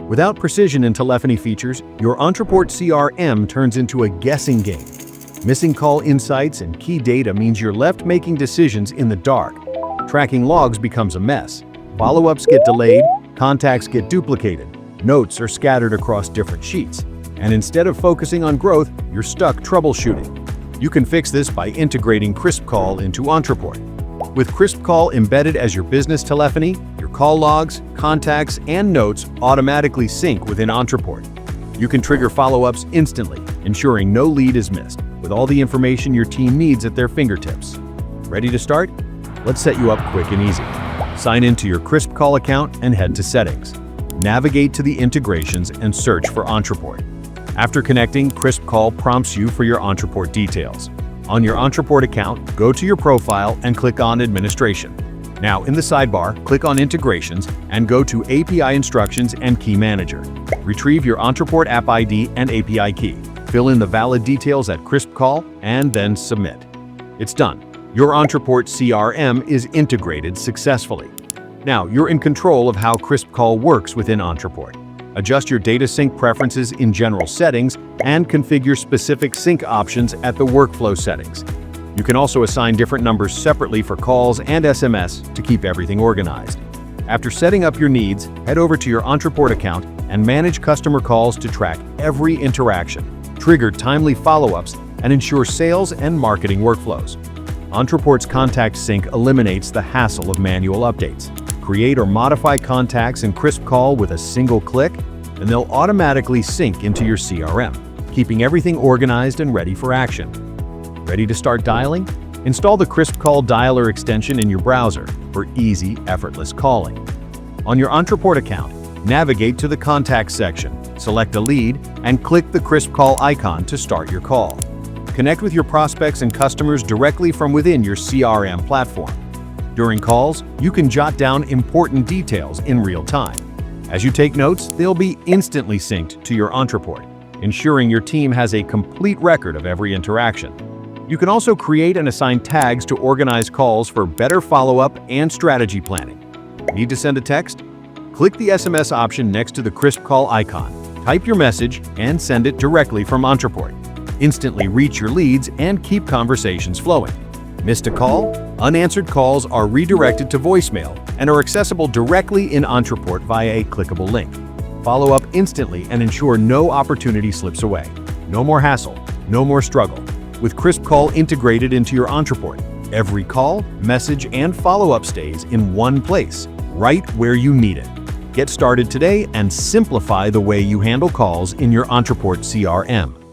Without precision in telephony features, your Ontraport CRM turns into a guessing game. Missing call insights and key data means you're left making decisions in the dark. Tracking logs becomes a mess. Follow-ups get delayed, contacts get duplicated, notes are scattered across different sheets, and instead of focusing on growth, you're stuck troubleshooting. You can fix this by integrating KrispCall into Ontraport. With KrispCall embedded as your business telephony, your call logs, contacts, and notes automatically sync within Ontraport. You can trigger follow-ups instantly, ensuring no lead is missed, with all the information your team needs at their fingertips. Ready to start? Let's set you up quick and easy. Sign into your KrispCall account and head to Settings. Navigate to the integrations and search for Ontraport. After connecting, KrispCall prompts you for your Ontraport details. On your Ontraport account, go to your profile and click on Administration. Now, in the sidebar, click on Integrations and go to API Instructions and Key Manager. Retrieve your Ontraport App ID and API key. Fill in the valid details at KrispCall and then submit. It's done. Your Ontraport CRM is integrated successfully. Now, you're in control of how KrispCall works within Ontraport. Adjust your data sync preferences in general settings and configure specific sync options at the workflow settings. You can also assign different numbers separately for calls and SMS to keep everything organized. After setting up your needs, head over to your Ontraport account and manage customer calls to track every interaction, trigger timely follow-ups, and ensure sales and marketing workflows. Ontraport's Contact Sync eliminates the hassle of manual updates. Create or modify contacts in KrispCall with a single click, and they'll automatically sync into your CRM, keeping everything organized and ready for action. Ready to start dialing? Install the KrispCall Dialer extension in your browser for easy, effortless calling. On your Ontraport account, navigate to the Contacts section, select a lead, and click the KrispCall icon to start your call. Connect with your prospects and customers directly from within your CRM platform. During calls, you can jot down important details in real time. As you take notes, they'll be instantly synced to your Ontraport, ensuring your team has a complete record of every interaction. You can also create and assign tags to organize calls for better follow-up and strategy planning. Need to send a text? Click the SMS option next to the KrispCall icon. Type your message and send it directly from Ontraport. Instantly reach your leads and keep conversations flowing. Missed a call? Unanswered calls are redirected to voicemail and are accessible directly in Ontraport via a clickable link. Follow up instantly and ensure no opportunity slips away. No more hassle, no more struggle. With KrispCall integrated into your Ontraport, every call, message, and follow-up stays in one place, right where you need it. Get started today and simplify the way you handle calls in your Ontraport CRM.